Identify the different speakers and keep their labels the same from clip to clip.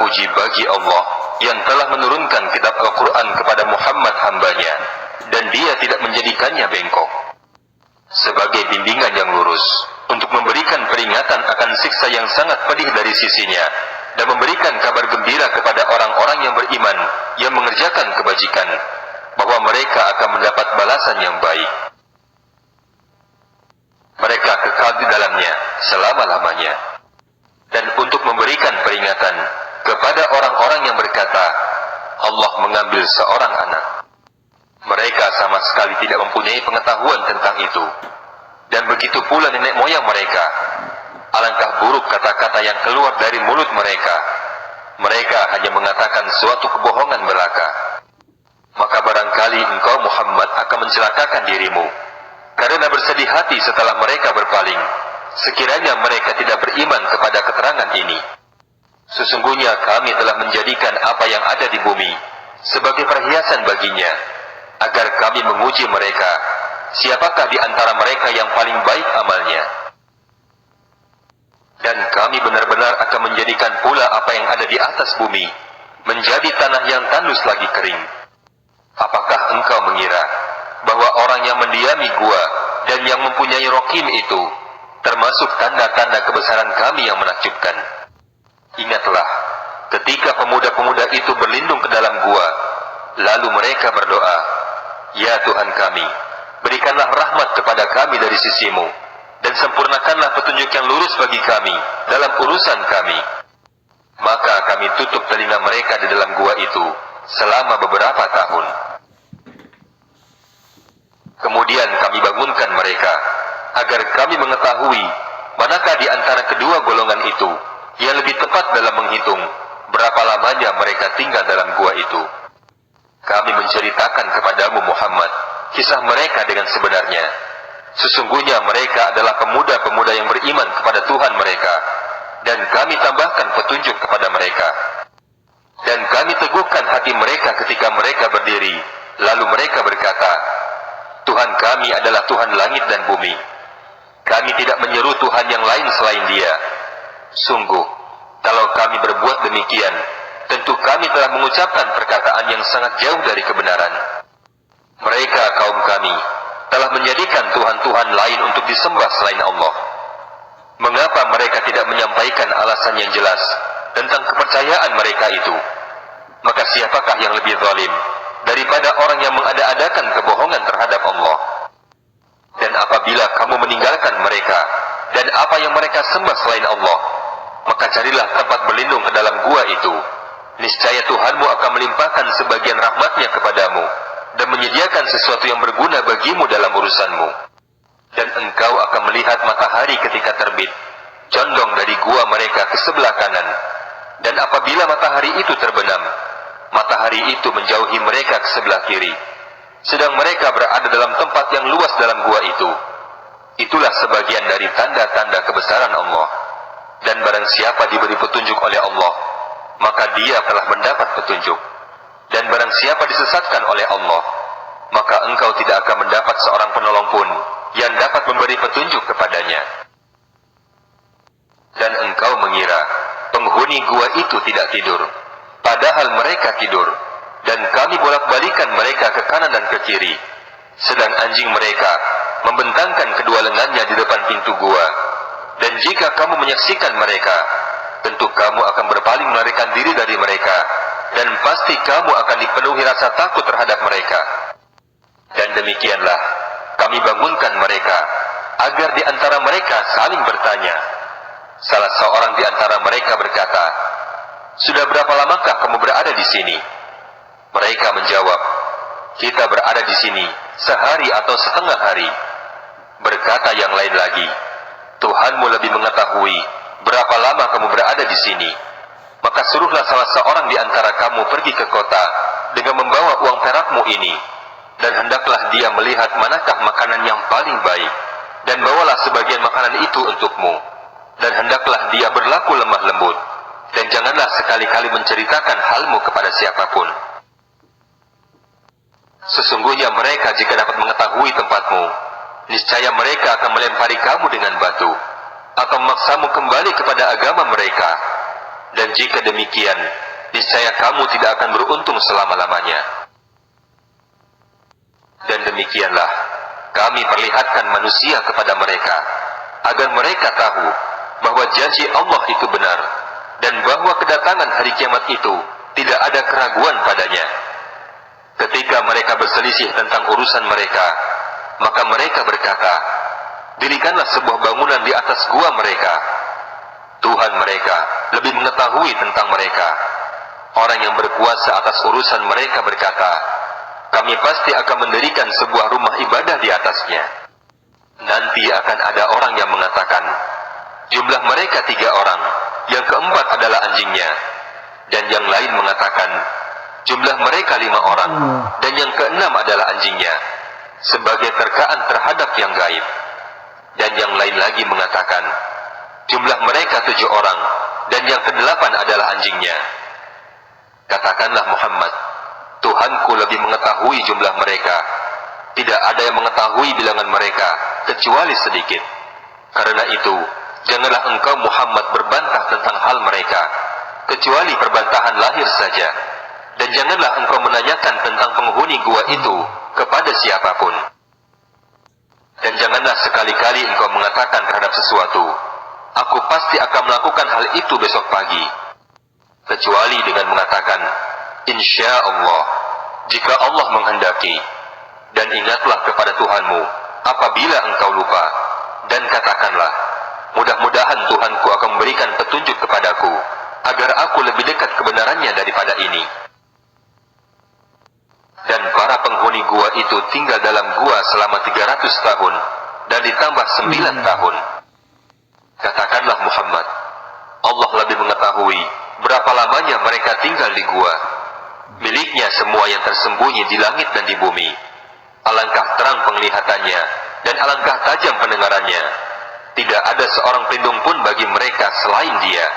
Speaker 1: puji bagi Allah yang telah menurunkan kitab Al-Quran kepada Muhammad hambanya, dan dia tidak menjadikannya bengkok sebagai bimbingan yang lurus, untuk memberikan peringatan akan siksa yang sangat pedih dari sisinya, dan memberikan kabar gembira kepada orang-orang yang beriman, yang mengerjakan kebajikan, bahwa mereka akan mendapat balasan yang baik. Mereka kekal di dalamnya selama-lamanya. Dan untuk memberikan peringatan kepada orang-orang yang berkata, Allah mengambil seorang anak. Mereka sama sekali tidak mempunyai pengetahuan tentang itu. Dan begitu pula nenek moyang mereka. Alangkah buruk kata-kata yang keluar dari mulut mereka. Mereka hanya mengatakan suatu kebohongan belaka. Maka barangkali engkau Muhammad akan mencelakakan dirimu, karena bersedih hati setelah mereka berpaling, sekiranya mereka tidak beriman kepada keterangan ini. Sesungguhnya kami telah menjadikan apa yang ada di bumi sebagai perhiasan baginya, agar kami menguji mereka, siapakah di antara mereka yang paling baik amalnya. Dan kami benar-benar akan menjadikan pula apa yang ada di atas bumi menjadi tanah yang tandus lagi kering. Apakah engkau mengira bahwa orang yang mendiami gua dan yang mempunyai rokim itu termasuk tanda-tanda kebesaran kami yang menakjubkan? Ingatlah, ketika pemuda-pemuda itu berlindung ke dalam gua, lalu mereka berdoa, Ya Tuhan kami, berikanlah rahmat kepada kami dari sisimu, dan sempurnakanlah petunjuk yang lurus bagi kami dalam urusan kami. Maka kami tutup telinga mereka di dalam gua itu selama beberapa tahun. Kemudian kami bangunkan mereka, agar kami mengetahui manakah di antara kedua golongan itu yang lebih tepat dalam menghitung berapa lamanya mereka tinggal dalam gua itu. Kami menceritakan kepadamu Muhammad kisah mereka dengan sebenarnya. Sesungguhnya mereka adalah pemuda-pemuda yang beriman kepada Tuhan mereka, dan kami tambahkan petunjuk kepada mereka. Dan kami teguhkan hati mereka ketika mereka berdiri, lalu mereka berkata, Tuhan kami adalah Tuhan langit dan bumi. Kami tidak menyeru Tuhan yang lain selain Dia. Sungguh, kalau kami berbuat demikian, tentu kami telah mengucapkan perkataan yang sangat jauh dari kebenaran. Mereka, kaum kami, telah menjadikan Tuhan-Tuhan lain untuk disembah selain Allah. Mengapa mereka tidak menyampaikan alasan yang jelas tentang kepercayaan mereka itu? Maka siapakah yang lebih zalim daripada orang yang mengada-adakan kebohongan terhadap Allah? Dan apabila kamu meninggalkan mereka dan apa yang mereka sembah selain Allah, maka carilah tempat berlindung ke dalam gua itu. Niscaya Tuhanmu akan melimpahkan sebagian rahmatnya kepadamu, dan menyediakan sesuatu yang berguna bagimu dalam urusanmu. Dan engkau akan melihat matahari ketika terbit, condong dari gua mereka ke sebelah kanan. Dan apabila matahari itu terbenam, matahari itu menjauhi mereka ke sebelah kiri, sedang mereka berada dalam tempat yang luas dalam gua itu. Itulah sebagian dari tanda-tanda kebesaran Allah. Dan barang siapa diberi petunjuk oleh Allah, maka dia telah mendapat petunjuk. Dan barang siapa disesatkan oleh Allah, maka engkau tidak akan mendapat seorang penolong pun yang dapat memberi petunjuk kepadanya. Dan engkau mengira penghuni gua itu tidak tidur, padahal mereka tidur. Dan kami bolak-balikan mereka ke kanan dan ke kiri, sedang anjing mereka membentangkan kedua lengannya di depan pintu gua. Dan jika kamu menyaksikan mereka, tentu kamu akan berpaling melarikan diri dari mereka, dan pasti kamu akan dipenuhi rasa takut terhadap mereka. Dan demikianlah kami bangunkan mereka, agar di antara mereka saling bertanya. Salah seorang di antara mereka berkata, Sudah berapa lamakah kamu berada di sini? Mereka menjawab, Kita berada di sini sehari atau setengah hari. Berkata yang lain lagi, Tuhanmu lebih mengetahui berapa lama kamu berada di sini. Maka suruhlah salah seorang di antara kamu pergi ke kota dengan membawa uang perakmu ini, dan hendaklah dia melihat manakah makanan yang paling baik, dan bawalah sebagian makanan itu untukmu. Dan hendaklah dia berlaku lemah lembut, dan janganlah sekali-kali menceritakan halmu kepada siapapun. Sesungguhnya mereka jika dapat mengetahui tempatmu, niscaya mereka akan melempari kamu dengan batu, atau memaksamu kembali kepada agama mereka. Dan jika demikian, niscaya kamu tidak akan beruntung selama-lamanya. Dan demikianlah kami perlihatkan manusia kepada mereka, agar mereka tahu bahwa janji Allah itu benar, dan bahwa kedatangan hari kiamat itu tidak ada keraguan padanya. Ketika mereka berselisih tentang urusan mereka, maka mereka berkata, dirikanlah sebuah bangunan di atas gua mereka. Tuhan mereka lebih mengetahui tentang mereka. Orang yang berkuasa atas urusan mereka berkata, kami pasti akan mendirikan sebuah rumah ibadah di atasnya. Nanti akan ada orang yang mengatakan, jumlah mereka 3 orang, yang keempat adalah anjingnya. Dan yang lain mengatakan, jumlah mereka 5 orang, dan yang keenam adalah anjingnya, sebagai terkaan terhadap yang gaib. Dan yang lain lagi mengatakan, jumlah mereka 7 orang, dan yang ke-8 adalah anjingnya. Katakanlah Muhammad, Tuhanku lebih mengetahui jumlah mereka. Tidak ada yang mengetahui bilangan mereka, kecuali sedikit. Karena itu, janganlah engkau Muhammad berbantah tentang hal mereka, kecuali perbantahan lahir saja. Dan janganlah engkau menanyakan tentang penghuni gua itu kepada siapapun. Dan janganlah sekali-kali engkau mengatakan terhadap sesuatu, aku pasti akan melakukan hal itu besok pagi, kecuali dengan mengatakan, insya Allah, jika Allah menghendaki. Dan ingatlah kepada Tuhanmu apabila engkau lupa, dan katakanlah, mudah-mudahan Tuhanku akan memberikan petunjuk kepadaku, agar aku lebih dekat kebenarannya daripada ini. Dan para penghuni gua itu tinggal dalam gua selama 300 tahun, dan ditambah 9 tahun. Katakanlah Muhammad, Allah lebih mengetahui berapa lamanya mereka tinggal di gua. Miliknya semua yang tersembunyi di langit dan di bumi. Alangkah terang penglihatannya, dan alangkah tajam pendengarannya. Tidak ada seorang pelindung pun bagi mereka selain dia.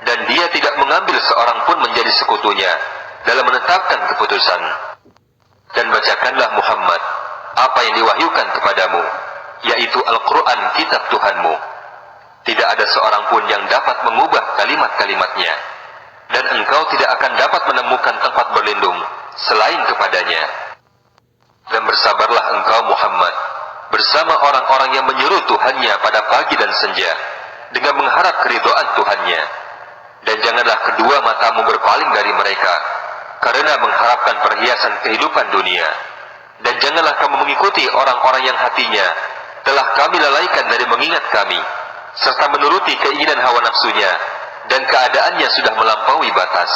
Speaker 1: Dan dia tidak mengambil seorang pun menjadi sekutunya dalam menetapkan keputusan. Dan bacakanlah Muhammad apa yang diwahyukan kepadamu, yaitu Al-Quran, kitab Tuhanmu. Tidak ada seorang pun yang dapat mengubah kalimat-kalimatnya, dan engkau tidak akan dapat menemukan tempat berlindung selain kepadanya. Dan bersabarlah engkau Muhammad bersama orang-orang yang menyeru Tuhannya pada pagi dan senja, dengan mengharap keridhaan Tuhannya. Dan janganlah kedua matamu berpaling dari mereka, karena mengharapkan perhiasan kehidupan dunia. Dan janganlah kamu mengikuti orang-orang yang hatinya telah kami lalaikan dari mengingat kami, serta menuruti keinginan hawa nafsunya, dan keadaannya sudah melampaui batas.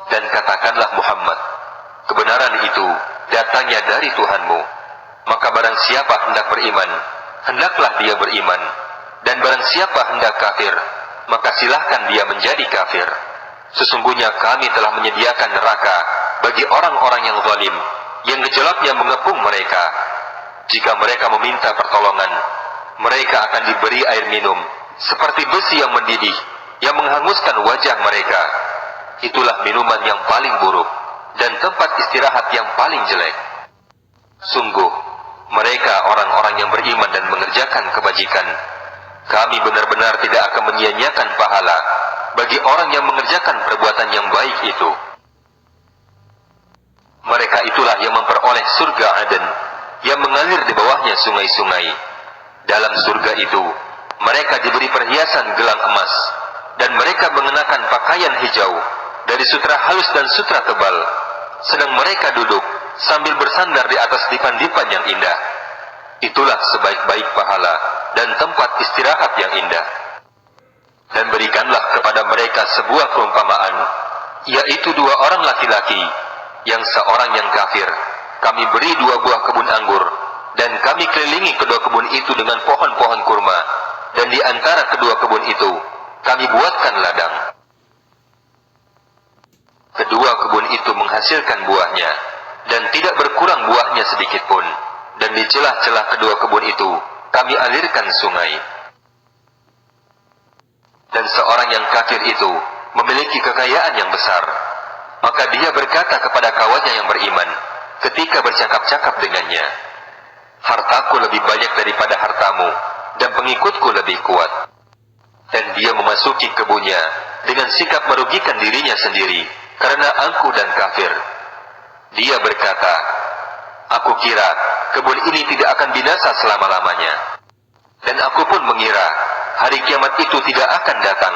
Speaker 1: Dan katakanlah Muhammad, kebenaran itu datangnya dari Tuhanmu. Maka barang siapa hendak beriman, hendaklah dia beriman. Dan barang siapa hendak kafir, maka silahkan dia menjadi kafir. Sesungguhnya kami telah menyediakan neraka bagi orang-orang yang zalim, yang gejolaknya mengepung mereka. Jika mereka meminta pertolongan, mereka akan diberi air minum seperti besi yang mendidih, yang menghanguskan wajah mereka. Itulah minuman yang paling buruk, dan tempat istirahat yang paling jelek. Sungguh, mereka orang-orang yang beriman dan mengerjakan kebajikan. Kami benar-benar tidak akan menyia-nyiakan pahala bagi orang yang mengerjakan perbuatan yang baik itu. Mereka itulah yang memperoleh surga Aden, yang mengalir di bawahnya sungai-sungai. Dalam surga itu, mereka diberi perhiasan gelang emas, dan mereka mengenakan pakaian hijau dari sutra halus dan sutra tebal. Sedang mereka duduk sambil bersandar di atas dipan-dipan yang indah. Itulah sebaik-baik pahala dan tempat istirahat yang indah. Dan berikanlah kepada mereka sebuah perumpamaan, yaitu 2 orang laki-laki, yang seorang yang kafir. Kami beri 2 buah kebun anggur, dan kami kelilingi kedua kebun itu dengan pohon-pohon kurma, dan di antara kedua kebun itu kami buatkan ladang. Kedua kebun itu menghasilkan buahnya, dan tidak berkurang buahnya sedikit pun. Dan di celah-celah kedua kebun itu kami alirkan sungai. Dan seorang yang kafir itu memiliki kekayaan yang besar. Maka dia berkata kepada kawannya yang beriman ketika bercakap-cakap dengannya, hartaku lebih banyak daripada hartamu, dan pengikutku lebih kuat. Dan dia memasuki kebunnya dengan sikap merugikan dirinya sendiri karena angkuh dan kafir. Dia berkata, "Aku kira kebun ini tidak akan binasa selama-lamanya. Dan aku pun mengira hari kiamat itu tidak akan datang.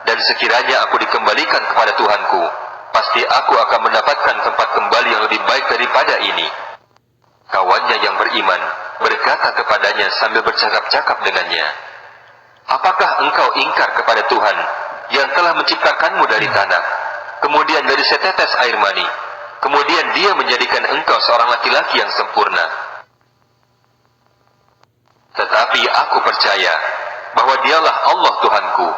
Speaker 1: Dan sekiranya aku dikembalikan kepada Tuhanku, pasti aku akan mendapatkan tempat kembali yang lebih baik daripada ini." Kawannya yang beriman berkata kepadanya sambil bercakap-cakap dengannya, "Apakah engkau ingkar kepada Tuhan yang telah menciptakanmu dari tanah, kemudian dari setetes air mani, kemudian dia menjadikan engkau seorang laki-laki yang sempurna? Tetapi aku percaya bahwa dialah Allah Tuhanku.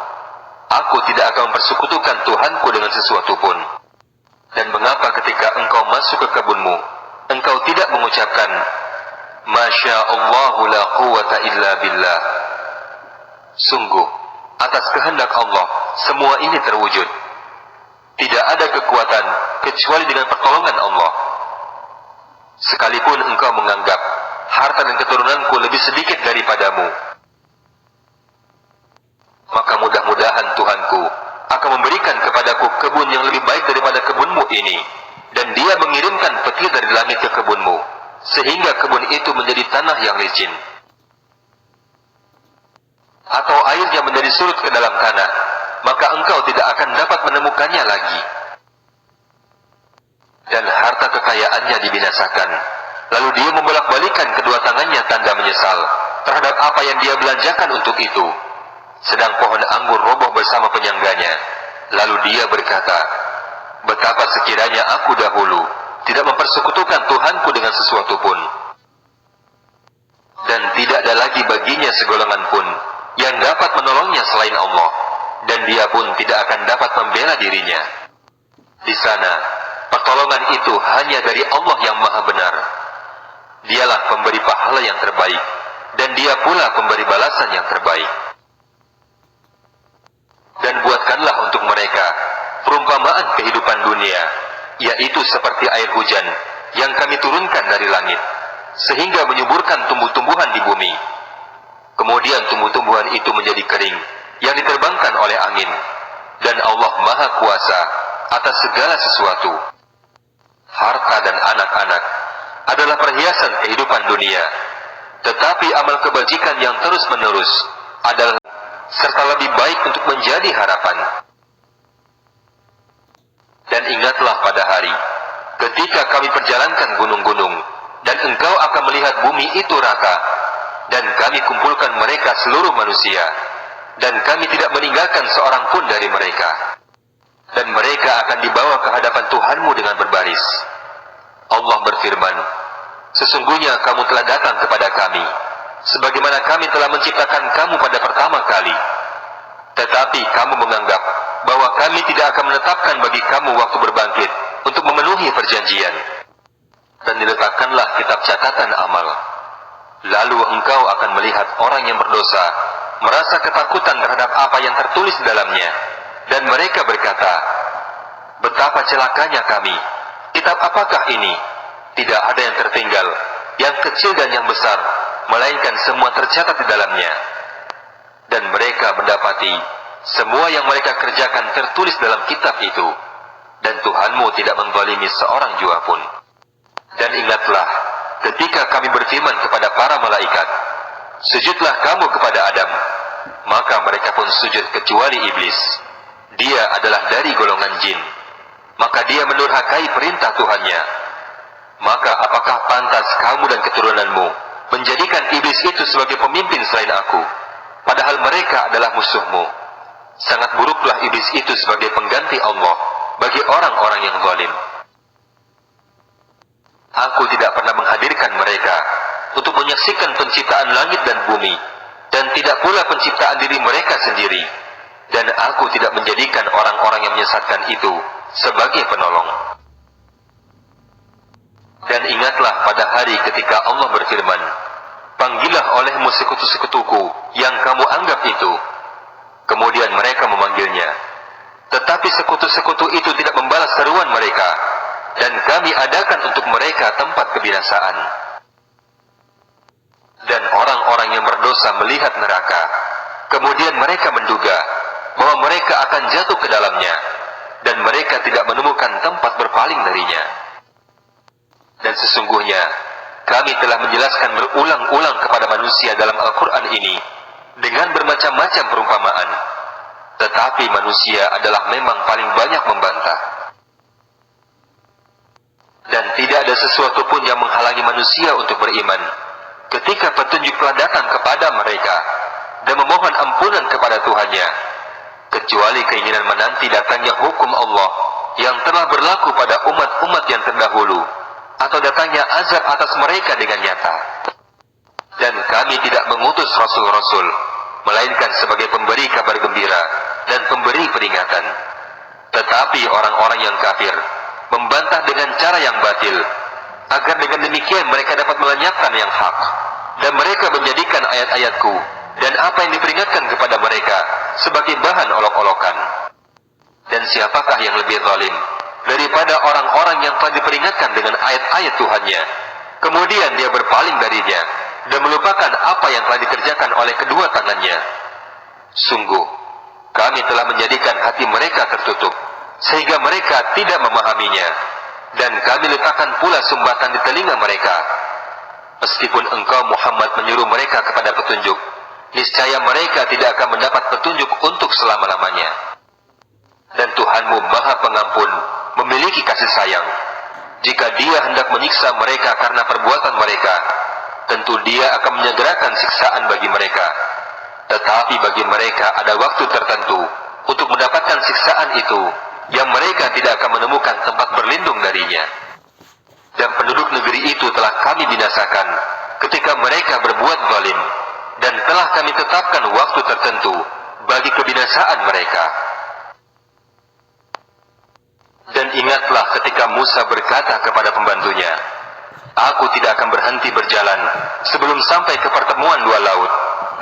Speaker 1: Aku tidak akan mempersekutukan Tuhanku dengan sesuatu pun. Dan mengapa ketika engkau masuk ke kebunmu, engkau tidak mengucapkan, Masya Allahu la quwata illa billah. Sungguh, atas kehendak Allah, semua ini terwujud. Tidak ada kekuatan kecuali dengan pertolongan Allah. Sekalipun engkau menganggap harta dan keturunanku lebih sedikit daripadamu, maka mudah-mudahan Tuhanku akan memberikan kepadaku kebun yang lebih baik daripada kebunmu ini. Dan dia mengirimkan petir dari langit ke kebunmu, sehingga kebun itu menjadi tanah yang licin. Atau airnya menjadi surut ke dalam tanah, maka engkau tidak akan dapat menemukannya lagi. Dan harta kekayaannya dibinasakan. Lalu dia membolak-balikan kedua tangannya tanda menyesal terhadap apa yang dia belanjakan untuk itu. Sedang pohon anggur roboh bersama penyangganya. Lalu dia berkata, betapa sekiranya aku dahulu tidak mempersekutukan Tuhanku dengan sesuatu pun. Dan tidak ada lagi baginya segolongan pun yang dapat menolongnya selain Allah. Dan dia pun tidak akan dapat membela dirinya. Di sana, pertolongan itu hanya dari Allah yang maha benar. Dialah pemberi pahala yang terbaik, dan dia pula pemberi balasan yang terbaik. Dan buatkanlah untuk mereka perumpamaan kehidupan dunia, yaitu seperti air hujan yang kami turunkan dari langit, sehingga menyuburkan tumbuh-tumbuhan di bumi. Kemudian tumbuh-tumbuhan itu menjadi kering, yang diterbangkan oleh angin. Dan Allah maha kuasa atas segala sesuatu. Harta dan anak-anak adalah perhiasan kehidupan dunia, tetapi amal kebajikan yang terus-menerus adalah serta lebih baik untuk menjadi harapan. Dan ingatlah pada hari ketika kami perjalankan gunung-gunung, dan engkau akan melihat bumi itu rata, dan kami kumpulkan mereka seluruh manusia, dan kami tidak meninggalkan seorang pun dari mereka. Dan mereka akan dibawa ke hadapan Tuhanmu dengan berbaris. Allah berfirman, sesungguhnya kamu telah datang kepada kami, sebagaimana kami telah menciptakan kamu pada pertama kali. Tetapi kamu menganggap bahwa kami tidak akan menetapkan bagi kamu waktu berbangkit untuk memenuhi perjanjian. Dan diletakkanlah kitab catatan amal. Lalu engkau akan melihat orang yang berdosa merasa ketakutan terhadap apa yang tertulis di dalamnya. Dan mereka berkata, betapa celakanya kami, kitab apakah ini? Tidak ada yang tertinggal, yang kecil dan yang besar, melainkan semua tercatat di dalamnya. Dan mereka mendapati semua yang mereka kerjakan tertulis dalam kitab itu. Dan Tuhanmu tidak menzalimi seorang jua pun. Dan ingatlah ketika kami berfirman kepada para malaikat, sujudlah kamu kepada Adam. Maka mereka pun sujud kecuali iblis. Dia adalah dari golongan jin. Maka dia mendurhakai perintah Tuhannya. Maka apakah pantas kamu dan keturunanmu menjadikan iblis itu sebagai pemimpin selain aku, padahal mereka adalah musuhmu? Sangat buruklah iblis itu sebagai pengganti Allah bagi orang-orang yang zalim. Aku tidak pernah menghadirkan mereka untuk menyaksikan penciptaan langit dan bumi, dan tidak pula penciptaan diri mereka sendiri. Dan aku tidak menjadikan orang-orang yang menyesatkan itu sebagai penolong. Dan ingatlah pada hari ketika Allah berfirman, panggillah olehmu sekutu-sekutuku yang kamu anggap itu. Kemudian mereka memanggilnya, tetapi sekutu-sekutu itu tidak membalas seruan mereka, dan kami adakan untuk mereka tempat kebinasaan. Dan orang-orang yang berdosa melihat neraka, Kemudian mereka menduga bahwa mereka akan jatuh ke dalamnya, dan mereka tidak menemukan tempat berpaling darinya. Dan sesungguhnya, kami telah menjelaskan berulang-ulang kepada manusia dalam Al-Quran ini, dengan bermacam-macam perumpamaan. Tetapi manusia adalah memang paling banyak membantah. Dan tidak ada sesuatu pun yang menghalangi manusia untuk beriman, ketika petunjuk telah datang kepada mereka, dan memohon ampunan kepada Tuhannya, kecuali keinginan menanti datangnya hukum Allah yang telah berlaku pada umat-umat yang terdahulu, atau datangnya azab atas mereka dengan nyata. Dan kami tidak mengutus rasul-rasul, melainkan sebagai pemberi kabar gembira dan pemberi peringatan. Tetapi orang-orang yang kafir membantah dengan cara yang batil, agar dengan demikian mereka dapat melenyapkan yang hak, dan mereka menjadikan ayat-ayatku dan apa yang diperingatkan kepada mereka sebagai bahan olok-olokan. Dan siapakah yang lebih zalim daripada orang-orang yang telah diperingatkan dengan ayat-ayat Tuhannya, kemudian dia berpaling darinya dan melupakan apa yang telah dikerjakan oleh kedua tangannya. Sungguh, kami telah menjadikan hati mereka tertutup, sehingga mereka tidak memahaminya, dan kami letakkan pula sumbatan di telinga mereka. Meskipun engkau Muhammad menyuruh mereka kepada petunjuk, niscaya mereka tidak akan mendapat petunjuk untuk selama-lamanya. Dan Tuhanmu Maha Pengampun, memiliki kasih sayang. Jika Dia hendak menyiksa mereka karena perbuatan mereka, tentu Dia akan menyegerakan siksaan bagi mereka. Tetapi bagi mereka ada waktu tertentu untuk mendapatkan siksaan itu, yang mereka tidak akan menemukan tempat berlindung darinya. Dan penduduk negeri itu telah kami binasakan ketika mereka berbuat zalim, dan telah kami tetapkan waktu tertentu bagi kebinasaan mereka. Dan ingatlah ketika Musa berkata kepada pembantunya, "Aku tidak akan berhenti berjalan sebelum sampai ke pertemuan dua laut,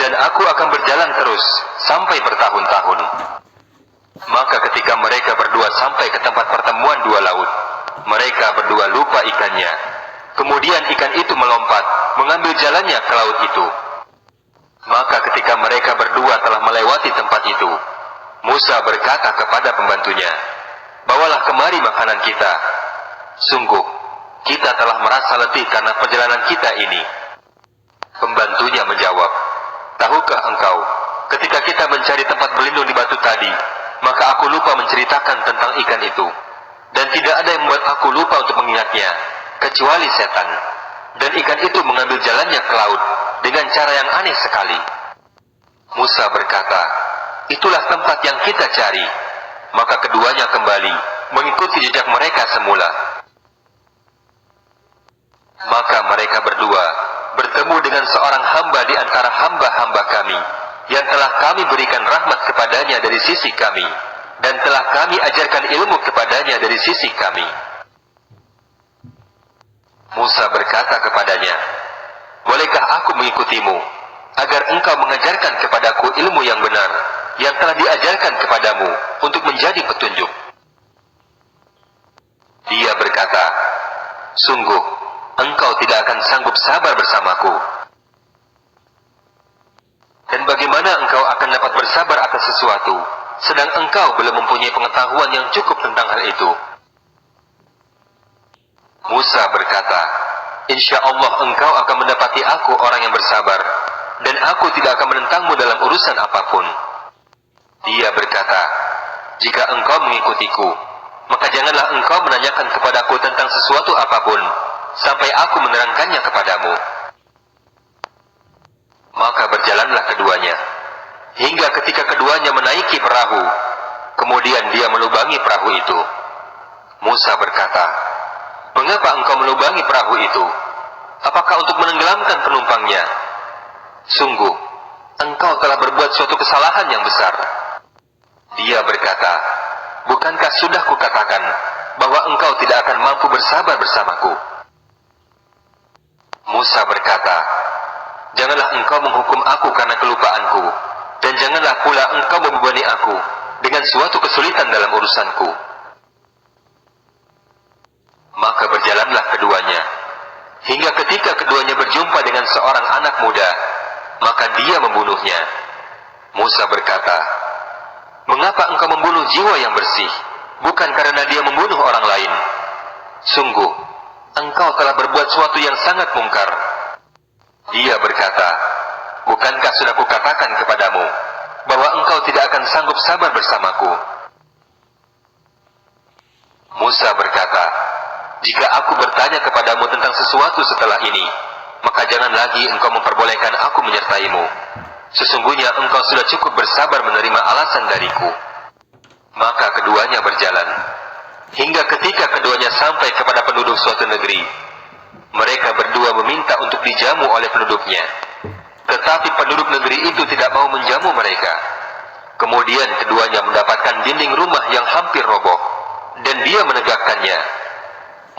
Speaker 1: dan aku akan berjalan terus sampai bertahun-tahun." Maka ketika mereka berdua sampai ke tempat pertemuan dua laut, mereka berdua lupa ikannya. Kemudian ikan itu melompat, mengambil jalannya ke laut itu. Maka ketika mereka berdua telah melewati tempat itu, Musa berkata kepada pembantunya, "Bawalah kemari makanan kita. Sungguh, kita telah merasa letih karena perjalanan kita ini." Pembantunya menjawab, "Tahukah engkau, ketika kita mencari tempat berlindung di batu tadi, maka aku lupa menceritakan tentang ikan itu. Dan tidak ada yang membuat aku lupa untuk mengingatnya, kecuali setan. Dan ikan itu mengambil jalannya ke laut dengan cara yang aneh sekali." Musa berkata, "Itulah tempat yang kita cari." Maka keduanya kembali mengikuti jejak mereka semula. Maka mereka berdua bertemu dengan seorang hamba di antara hamba-hamba kami, yang telah kami berikan rahmat kepadanya dari sisi kami, dan telah kami ajarkan ilmu kepadanya dari sisi kami. Musa berkata kepadanya, "Bolehkah aku mengikutimu, agar engkau mengajarkan kepadaku ilmu yang benar, yang telah diajarkan kepadamu untuk menjadi petunjuk?" Dia berkata, "Sungguh, engkau tidak akan sanggup sabar bersamaku. Dan bagaimana engkau akan dapat bersabar atas sesuatu, sedang engkau belum mempunyai pengetahuan yang cukup tentang hal itu?" Musa berkata, "Insya Allah engkau akan mendapati aku orang yang bersabar, dan aku tidak akan menentangmu dalam urusan apapun." Dia berkata, "Jika engkau mengikutiku, maka janganlah engkau menanyakan kepadaku tentang sesuatu apapun, sampai aku menerangkannya kepadamu." Maka berjalanlah keduanya, hingga ketika keduanya menaiki perahu, kemudian dia melubangi perahu itu. Musa berkata, "Mengapa engkau melubangi perahu itu? Apakah untuk menenggelamkan penumpangnya? Sungguh, engkau telah berbuat suatu kesalahan yang besar." Dia berkata, "Bukankah sudah kukatakan bahwa engkau tidak akan mampu bersabar bersamaku?" Musa berkata, "Janganlah engkau menghukum aku karena kelupaanku, dan janganlah pula engkau membebani aku dengan suatu kesulitan dalam urusanku." Maka berjalanlah keduanya, hingga ketika keduanya berjumpa dengan seorang anak muda, maka dia membunuhnya. Musa berkata, "Mengapa engkau membunuh jiwa yang bersih, bukan karena dia membunuh orang lain? Sungguh, engkau telah berbuat sesuatu yang sangat mungkar." Dia berkata, "Bukankah sudah kukatakan kepadamu, bahwa engkau tidak akan sanggup sabar bersamaku?" Musa berkata, "Jika aku bertanya kepadamu tentang sesuatu setelah ini, maka jangan lagi engkau memperbolehkan aku menyertaimu. Sesungguhnya engkau sudah cukup bersabar menerima alasan dariku." Maka keduanya berjalan, hingga ketika keduanya sampai kepada penduduk suatu negeri. Mereka berdua meminta untuk dijamu oleh penduduknya, tetapi penduduk negeri itu tidak mau menjamu mereka. Kemudian keduanya mendapatkan dinding rumah yang hampir roboh, dan dia menegakkannya.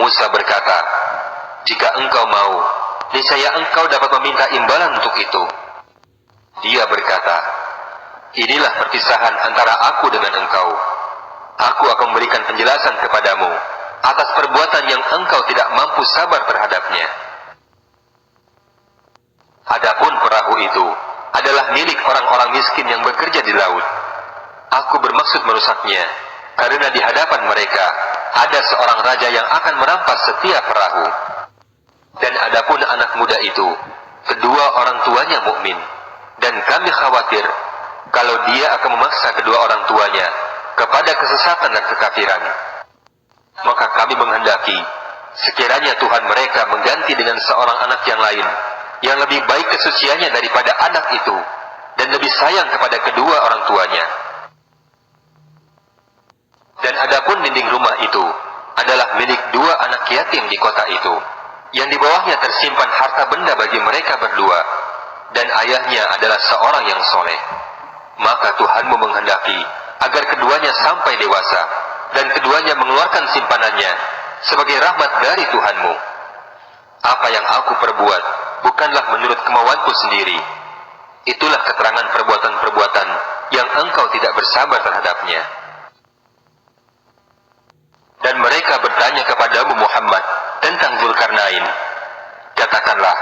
Speaker 1: Musa berkata, "Jika engkau mau, niscaya engkau dapat meminta imbalan untuk itu." Dia berkata, "Inilah perpisahan antara aku dengan engkau. Aku akan memberikan penjelasan kepadamu atas perbuatan yang engkau tidak mampu sabar terhadapnya." Adapun perahu itu adalah milik orang-orang miskin yang bekerja di laut. Aku bermaksud merusaknya, karena di hadapan mereka ada seorang raja yang akan merampas setiap perahu. Dan adapun anak muda itu, kedua orang tuanya mukmin, dan kami khawatir kalau dia akan memaksa kedua orang tuanya kepada kesesatan dan kekafiran. Maka kami menghendaki sekiranya Tuhan mereka mengganti dengan seorang anak yang lain, yang lebih baik kesuciannya daripada anak itu, dan lebih sayang kepada kedua orang tuanya. Dan adapun dinding rumah itu adalah milik dua anak yatim di kota itu, yang di bawahnya tersimpan harta benda bagi mereka berdua, dan ayahnya adalah seorang yang soleh. Maka Tuhanmu menghendaki agar keduanya sampai dewasa, dan keduanya mengeluarkan simpanannya sebagai rahmat dari Tuhanmu. Apa yang aku perbuat bukanlah menurut kemauanku sendiri. Itulah keterangan perbuatan-perbuatan yang engkau tidak bersabar terhadapnya. Dan mereka bertanya kepadamu Muhammad tentang Zulkarnain. Katakanlah,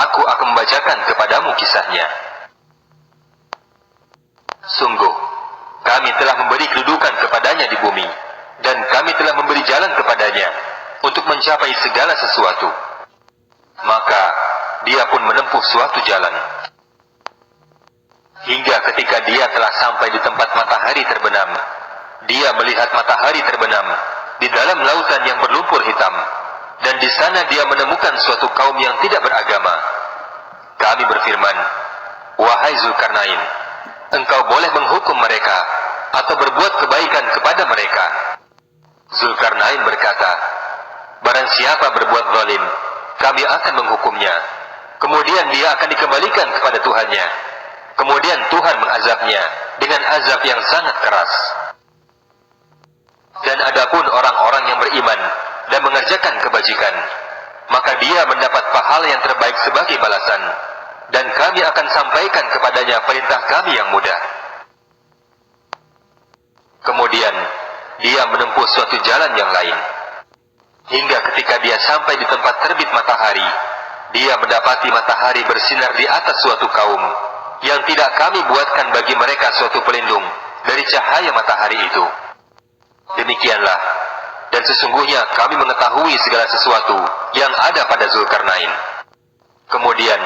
Speaker 1: aku akan membacakan kepadamu kisahnya. Sungguh, kami telah memberi kedudukan kepadanya di bumi, dan kami telah memberi jalan kepadanya untuk mencapai segala sesuatu. Maka dia pun menempuh suatu jalan, hingga ketika dia telah sampai di tempat matahari terbenam. Dia melihat matahari terbenam di dalam lautan yang berlumpur hitam, dan di sana dia menemukan suatu kaum yang tidak beragama. Kami berfirman, "Wahai Zulkarnain, engkau boleh menghukum mereka atau berbuat kebaikan kepada mereka." Zulkarnain berkata, "Barang siapa berbuat zalim, kami akan menghukumnya. Kemudian dia akan dikembalikan kepada Tuhannya. Kemudian Tuhan mengazabnya dengan azab yang sangat keras. Dan adapun orang-orang yang beriman dan mengerjakan kebajikan, maka dia mendapat pahala yang terbaik sebagai balasan, dan kami akan sampaikan kepadanya perintah kami yang mudah." Kemudian dia menempuh suatu jalan yang lain, hingga ketika dia sampai di tempat terbit matahari, dia mendapati matahari bersinar di atas suatu kaum yang tidak kami buatkan bagi mereka suatu pelindung dari cahaya matahari itu. Demikianlah, dan sesungguhnya kami mengetahui segala sesuatu yang ada pada Zulkarnain. Kemudian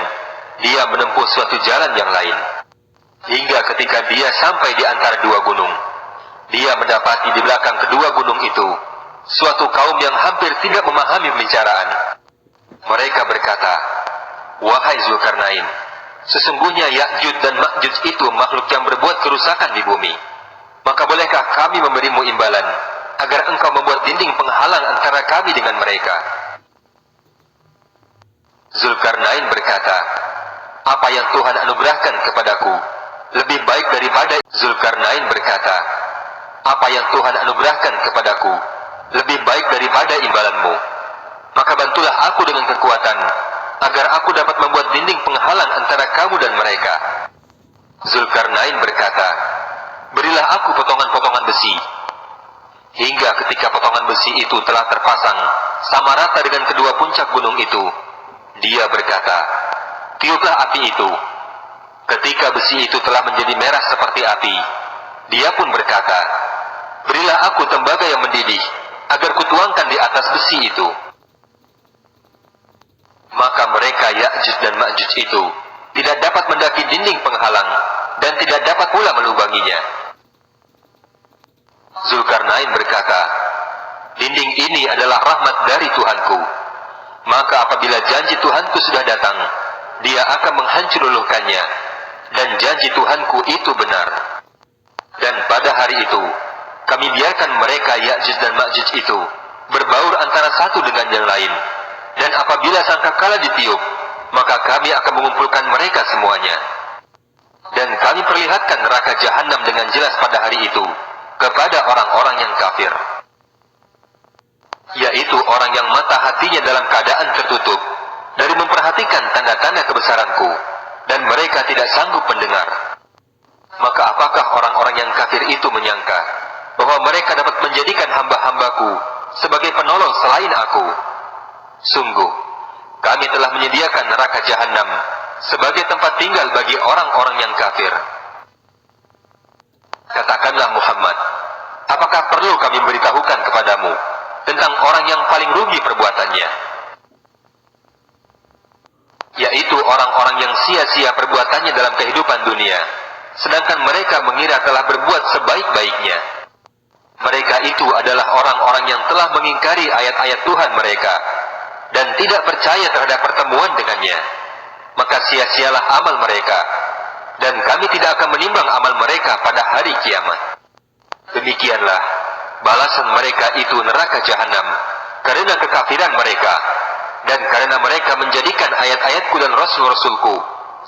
Speaker 1: dia menempuh suatu jalan yang lain, hingga ketika dia sampai di antara dua gunung, dia mendapati di belakang kedua gunung itu suatu kaum yang hampir tidak memahami pembicaraan. Mereka berkata, "Wahai Zulkarnain, sesungguhnya Ya'juj dan Ma'juj itu makhluk yang berbuat kerusakan di bumi. Maka bolehkah kami memberimu imbalan agar engkau membuat dinding penghalang antara kami dengan mereka?" Zulkarnain berkata, "Apa yang Tuhan anugerahkan kepadaku lebih baik daripada..." Zulkarnain berkata, "Apa yang Tuhan anugerahkan kepadaku lebih baik daripada imbalanmu. Maka bantulah aku dengan kekuatan agar aku dapat membuat dinding penghalang antara kamu dan mereka." Zulkarnain berkata, "Berilah aku potongan-potongan besi." Hingga ketika potongan besi itu telah terpasang sama rata dengan kedua puncak gunung itu, dia berkata, "Tiuplah api itu." Ketika besi itu telah menjadi merah seperti api, dia pun berkata, "Berilah aku tembaga yang mendidih, agar kutuangkan di atas besi itu." Maka mereka Ya'juj dan Ma'juj itu tidak dapat mendaki dinding penghalang, dan tidak dapat pula melubanginya. Zulkarnain berkata, "Dinding ini adalah rahmat dari Tuhanku. Maka apabila janji Tuhanku sudah datang, dia akan menghancurkan-nya, dan janji Tuhanku itu benar." Dan pada hari itu, kami biarkan mereka Ya'juj dan Ma'juj itu berbaur antara satu dengan yang lain. Dan apabila sangkakala ditiup, maka kami akan mengumpulkan mereka semuanya. Dan kami perlihatkan neraka Jahannam dengan jelas pada hari itu kepada orang-orang yang kafir, yaitu orang yang mata hatinya dalam keadaan tertutup dari memperhatikan tanda-tanda kebesaranku, dan mereka tidak sanggup mendengar. Maka apakah orang-orang yang kafir itu menyangka bahwa mereka dapat menjadikan hamba-hambaku sebagai penolong selain aku? Sungguh, kami telah menyediakan neraka Jahannam sebagai tempat tinggal bagi orang-orang yang kafir. Katakanlah Muhammad, apakah perlu kami beritahukan kepadamu tentang orang yang paling rugi perbuatannya? Yaitu orang-orang yang sia-sia perbuatannya dalam kehidupan dunia, sedangkan mereka mengira telah berbuat sebaik-baiknya. Mereka itu adalah orang-orang yang telah mengingkari ayat-ayat Tuhan mereka, dan tidak percaya terhadap pertemuan dengannya. Maka sia-sialah amal mereka, dan kami tidak akan menimbang amal mereka pada hari kiamat. Demikianlah balasan mereka itu neraka Jahannam, karena kekafiran mereka, dan karena mereka menjadikan ayat-ayatku dan rasul-rasulku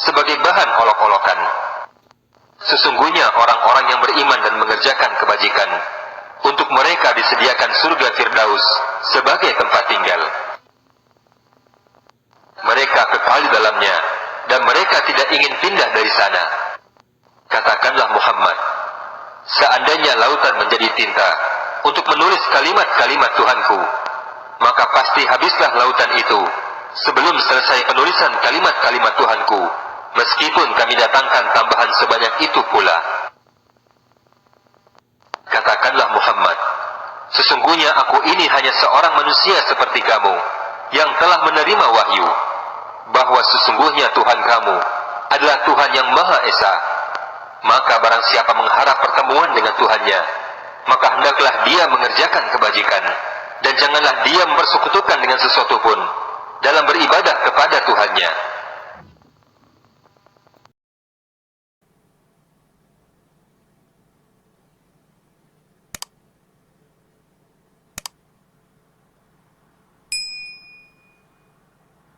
Speaker 1: sebagai bahan olok-olokan. Sesungguhnya orang-orang yang beriman dan mengerjakan kebajikan, untuk mereka disediakan surga Firdaus sebagai tempat tinggal. Mereka kekal di dalamnya, dan mereka tidak ingin pindah dari sana. Katakanlah Muhammad, seandainya lautan menjadi tinta untuk menulis kalimat-kalimat Tuhanku, maka pasti habislah lautan itu sebelum selesai penulisan kalimat-kalimat Tuhanku, meskipun kami datangkan tambahan sebanyak itu pula. Katakanlah Muhammad, sesungguhnya aku ini hanya seorang manusia seperti kamu, yang telah menerima wahyu, bahwa sesungguhnya Tuhan kamu adalah Tuhan yang Maha Esa. Maka barang siapa mengharap pertemuan dengan Tuhannya, maka hendaklah dia mengerjakan kebajikan, dan janganlah dia mempersekutukan dengan sesuatu pun dalam beribadah kepada Tuhannya.